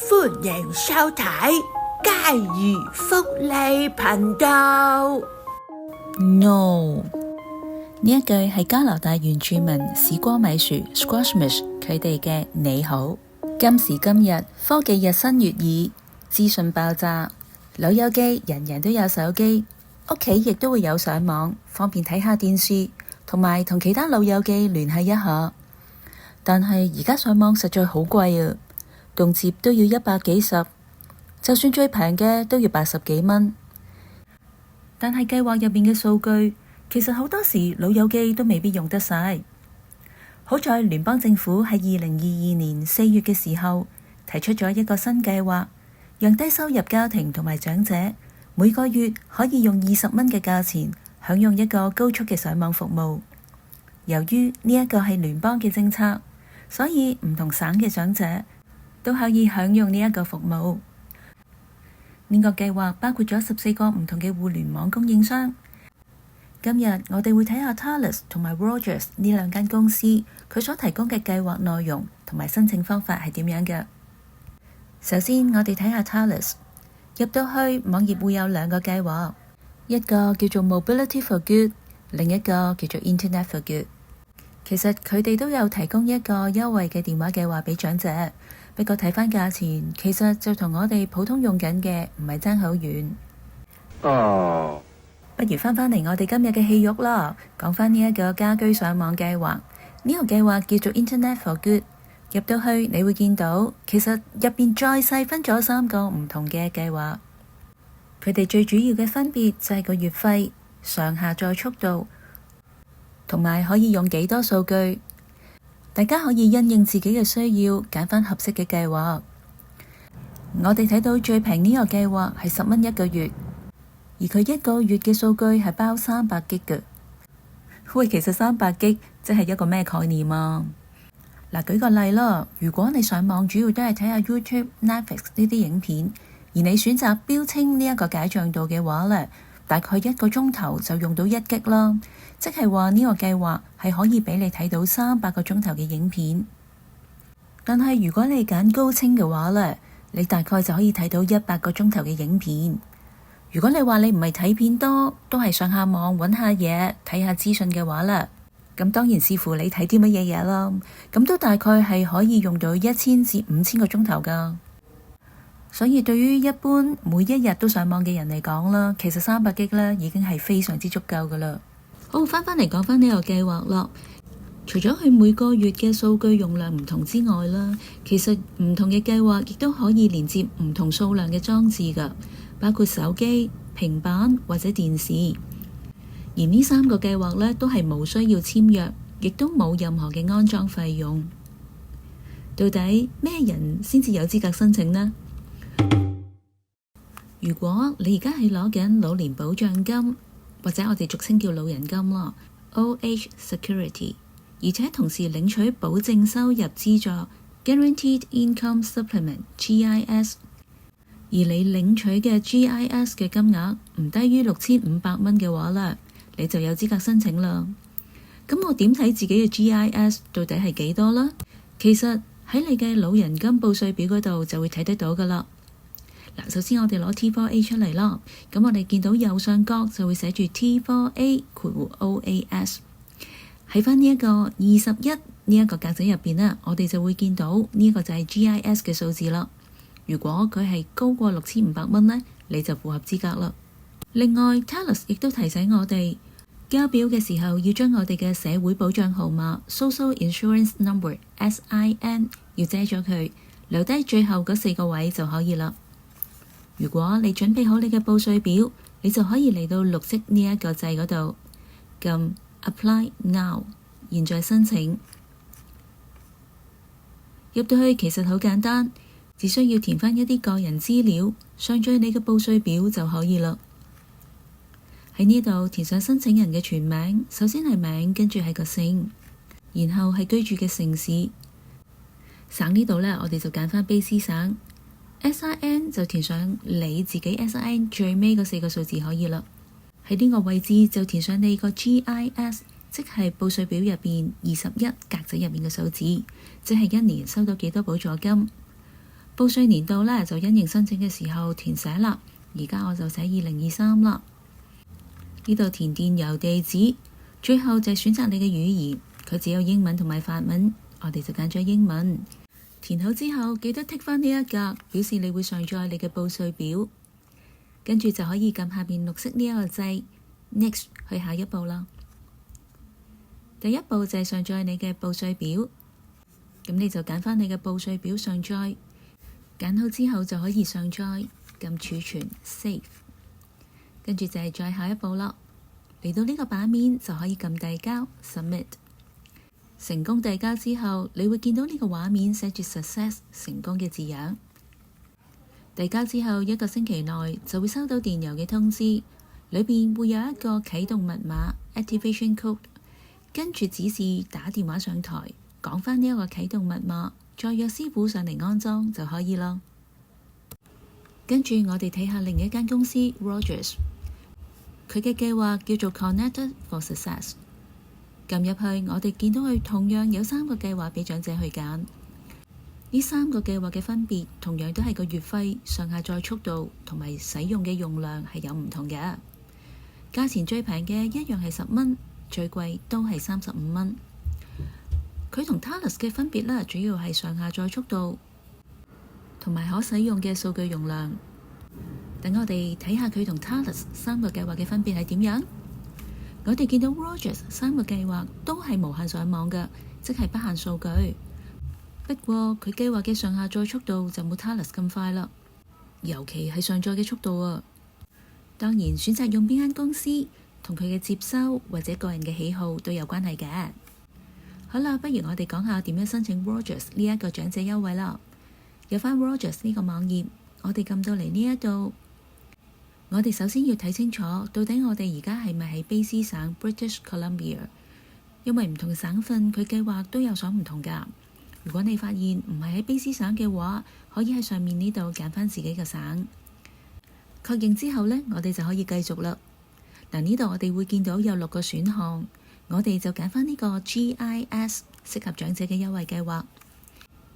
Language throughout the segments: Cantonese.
歡迎收睇佳怡福利頻道。No， 呢一句係加拿大原住民史光米殊 Squamish 佢哋嘅你好。今時今日科技日新月異，資訊爆炸，老友記人人都有手機，屋企亦都會有上網，方便睇下電視，同埋同其他老友記聯繫一下。但係而家上網實在好貴啊，動輒都要100幾十，就算最平嘅都要80幾蚊。但係計劃入面嘅數據，其實好多時老友記都未必用得晒。好在聯邦政府喺2022年4月嘅時候提出咗一個新計劃，讓低收入家庭同埋長者每個月可以用20蚊嘅價錢享用一個高速嘅上網服務。由於呢一個係聯邦嘅政策，所以唔同省嘅長者都可以享用呢一個服務。呢個計劃包括咗14個唔同嘅互聯網供應商。今日我哋會睇下 Telus 同埋 Rogers 呢兩間公司佢所提供嘅計劃內容同埋申請方法係點樣嘅。首先我哋睇下 Telus。 入到去網頁會有兩個計劃，一個叫做 Mobility for Good， 另一個叫做 Internet for Good。 其實佢哋都有提供一個優惠嘅電話計劃俾長者，不過睇返價錢其實就同我哋普通用緊嘅唔係爭好遠。不如返嚟我哋今日嘅戲肉啦，講返呢一個家居上網計劃。呢個計劃叫做 Internet for Good。 入到去你會見到其實入邊再細分咗3個唔同嘅計劃，佢哋最主要嘅分別就係個月費、上下載速度同埋可以用幾多數據。大家可以因應自己嘅需要揀返合適嘅計劃。我哋睇到最平呢個計劃係10蚊一個月，而佢一個月嘅數據係包300 G 嘅。喂，其實300 G 即係一個咩概念啊？嗱，舉個例啦，如果你上網主要都係睇下 YouTube、Netflix 呢啲影片，而你選擇標清呢一個解像度嘅話呢，大概1個鐘頭就用到1 G 啦，即係話呢個計劃係可以俾你睇到300個鐘頭嘅影片。但係如果你揀高清嘅話呢，你大概就可以睇到100個鐘頭嘅影片。如果你話你唔係睇片多，都係上下網揾下嘢睇下資訊嘅話呢，咁當然視乎你睇啲乜嘢嘢啦。咁都大概係可以用到1000至5000個鐘頭噶。所以對於一般每一日都上網嘅人嚟講啦，其實300 G 咧已經係非常之足夠噶啦。好，返嚟講返呢個計劃咯。除咗佢每個月嘅數據用量唔同之外啦，其實唔同嘅計劃亦都可以連接唔同數量嘅裝置噶，包括手機、平板或者電視。而呢3個計劃呢，都係冇需要簽約，亦都冇任何嘅安裝費用。到底咩人先至有資格申請呢？如果你而家係攞緊老年保障金，或者我哋俗稱叫老人金咯 ，OH Security， 而且同時領取保證收入資助 Guaranteed Income Supplement GIS， 而你領取嘅 GIS 嘅金額唔低於6500蚊嘅話呢，你就有資格申請啦。咁我點睇自己嘅 GIS 到底係幾多呢？其實喺你嘅老人金報稅表嗰度就會睇得到噶啦。嗱，首先我哋攞 T4A 出嚟啦。咁我哋見到右上角就會寫住 T4A (OAS)。喺返呢一個21呢一個格仔入邊呢，我哋就會見到呢一個就係 GIS 嘅數字啦。如果佢係高過6500蚊呢，你就符合資格啦。另外 Telus 亦都提醒我哋交表嘅時候要將我哋嘅社會保障號碼 Social Insurance Number SIN 要遮咗佢，留低最後嗰4個位就可以啦。如果你準備好你嘅報稅表，你就可以嚟到綠色呢一個掣嗰度撳 Apply Now， 現在申請。入到去其實好簡單，只需要填返一啲個人資料，上載你嘅報稅表就可以啦。喺呢度填上申請人嘅全名，首先係名，跟住係個姓，然後係居住嘅城市。省呢度呢，我哋就揀返卑詩省。SIN 就填上你自己 SIN 最尾嗰4個數字可以啦。喺呢個位置就填上你個 GIS， 即係報稅表入邊21格仔入面嘅數字，即係1年收到幾多補助金。報稅年度呢，就因應申請嘅時候填寫啦。而家我就寫2023啦。呢度填電郵地址，最後就係選擇你嘅語言，佢只有英文同埋法文，我哋就揀咗英文。填好之後，記得剔返呢一格，表示你會上載你嘅報稅表，跟住就可以撳下邊綠色呢一個掣 Next 去下一步啦。第一步就係上載你嘅報稅表，咁你就揀返你嘅報稅表上載，揀好之後就可以上載，撳儲存 Save。跟住就係再下一步啦，嚟到呢個版面就可以撳遞交 Submit。成功遞交之後，你會見到呢個畫面寫住 Success 成功嘅字樣。遞交之後1個星期內就會收到電郵嘅通知，裏邊會有一個啟動密碼 Activation Code， 跟住指示打電話上台講返呢一個啟動密碼，再約師傅上嚟安裝就可以啦。跟住我哋睇下另一間公司 Rogers。佢嘅計劃叫做 Connected for Success。撳入去，我哋見到佢同樣有3個計劃俾長者去揀。呢3個計劃嘅分別，同樣都係個月費、上下載速度同埋使用嘅用量係有唔同嘅。價錢最平嘅一樣係10蚊，最貴都係35蚊。佢同 Thales 嘅分別呢，主要係上下載速度同埋可使用嘅數據容量。等我哋睇下佢同 Thales 3個計劃嘅分別係點樣。我哋見到 Rogers 3個計劃都係無限上網嘅，即係不限數據。不過佢計劃嘅上下載速度就冇 Thales 咁快啦，尤其係上載嘅速度啊。當然選擇用邊間公司同佢嘅接收或者個人嘅喜好都有關係嘅。好啦，不如我哋講下點樣申請 Rogers 呢一個長者優惠啦。有返 Rogers 呢個網頁，我哋撳到嚟呢一度。我哋首先要睇清楚，到底我哋而家係咪喺卑詩省 British Columbia？ 因為唔同省份佢計劃都有所唔同㗎。如果你發現唔係喺卑詩省嘅話，可以喺上面呢度揀返自己嘅省。確認之後呢，我哋就可以繼續啦。嗱，呢度我哋會見到有6個選項，我哋就揀返呢個 GIS 適合長者嘅優惠計劃。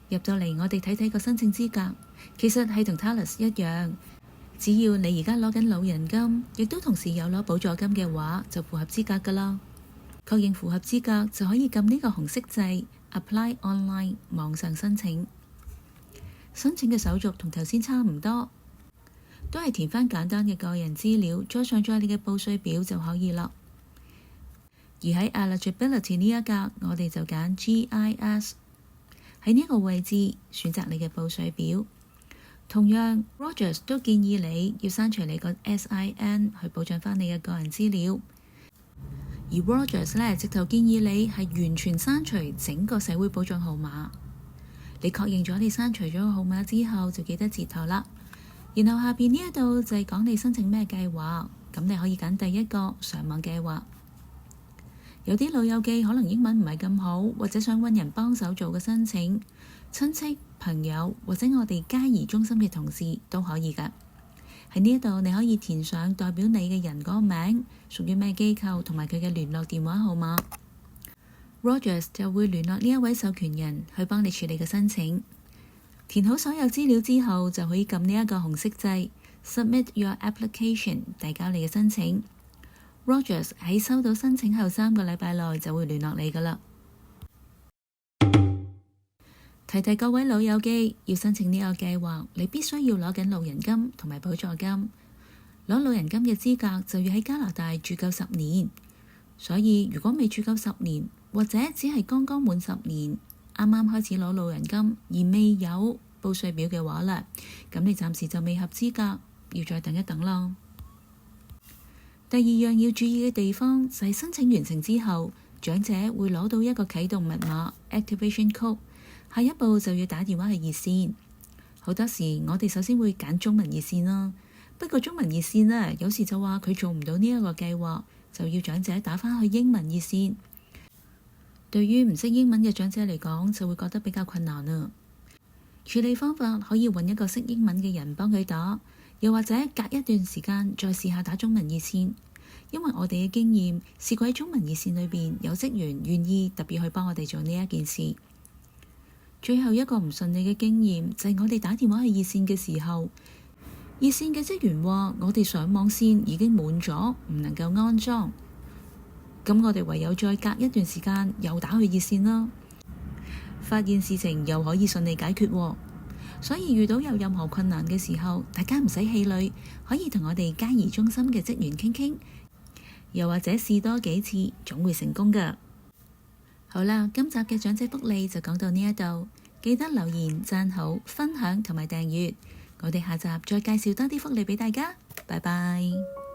入到嚟，我哋睇睇個申請資格，其實係同 Thales 一樣。只要你而家攞緊老人金，亦都同時有攞補助金嘅話，就符合資格㗎啦。確認符合資格就可以撳呢個紅色掣 Apply Online 網上申請。申請嘅手續同頭先差唔多，都係填返簡單嘅個人資料，再上載你嘅報稅表就可以啦。而喺 Eligibility 呢一格，我哋就揀 GIS， 喺呢個位置選擇你嘅報稅表。同樣 Rogers 都建議你要刪除你個 SIN 去保障返你嘅個人資料，而 Rogers 呢，直頭建議你係完全刪除整個社會保障號碼。你確認咗你刪除咗個號碼之後，就記得截圖啦。然後下邊呢一度就係講你申請咩計劃，咁你可以揀第一個上網計劃。有啲老友記可能英文唔係咁好，或者想揾人幫手做個申請，親戚、朋友或者我哋家宜中心嘅同事都可以㗎。喺呢一度你可以填上代表你嘅人嗰個名，屬於咩機構同埋佢嘅聯絡電話號碼。Rogers 就會聯絡呢一位授權人去幫你處理嘅申請。填好所有資料之後，就可以撳呢一個紅色掣 Submit your application， 遞交你嘅申請。Rogers 喺收到申請後3個禮拜內就會聯絡你㗎喇。提提各位老友記，要申請呢個計劃，你必須要攞緊老人金同埋補助金。攞老人金嘅資格就要喺加拿大住夠10年，所以如果未住夠10年，或者只係剛剛滿10年，啱啱開始攞老人金而未有報稅表嘅話呢，咁你暫時就未合資格，要再等一等咯。第二樣要注意嘅地方就係申請完成之後，長者會攞到一個啟動密碼 Activation Code， 下一步就要打電話去熱線。好多時我哋首先會揀中文熱線啦，不過中文熱線呢，有時就話佢做唔到呢一個計劃，就要長者打返去英文熱線。對於唔識英文嘅長者嚟講，就會覺得比較困難啊。處理方法可以揾一個識英文嘅人幫佢打，又或者隔一段時間再試下打中文熱線，因為我哋嘅經驗試過喺中文熱線裏邊有職員願意特別去幫我哋做呢一件事。最後一個唔順利嘅經驗就係我哋打電話去熱線嘅時候，熱線嘅職員話我哋上網線已經滿咗，唔能夠安裝。咁我哋唯有再隔一段時間又打去熱線啦，發現事情又可以順利解決喎。所以遇到有任何困難嘅時候，大家唔使氣餒，可以同我哋嘉怡中心嘅職員傾傾，又或者試多幾次，總會成功㗎。好啦，今集嘅長者福利就講到呢一度，記得留言、讚好、分享同埋訂閱。我哋下集再介紹多啲福利畀大家。拜拜。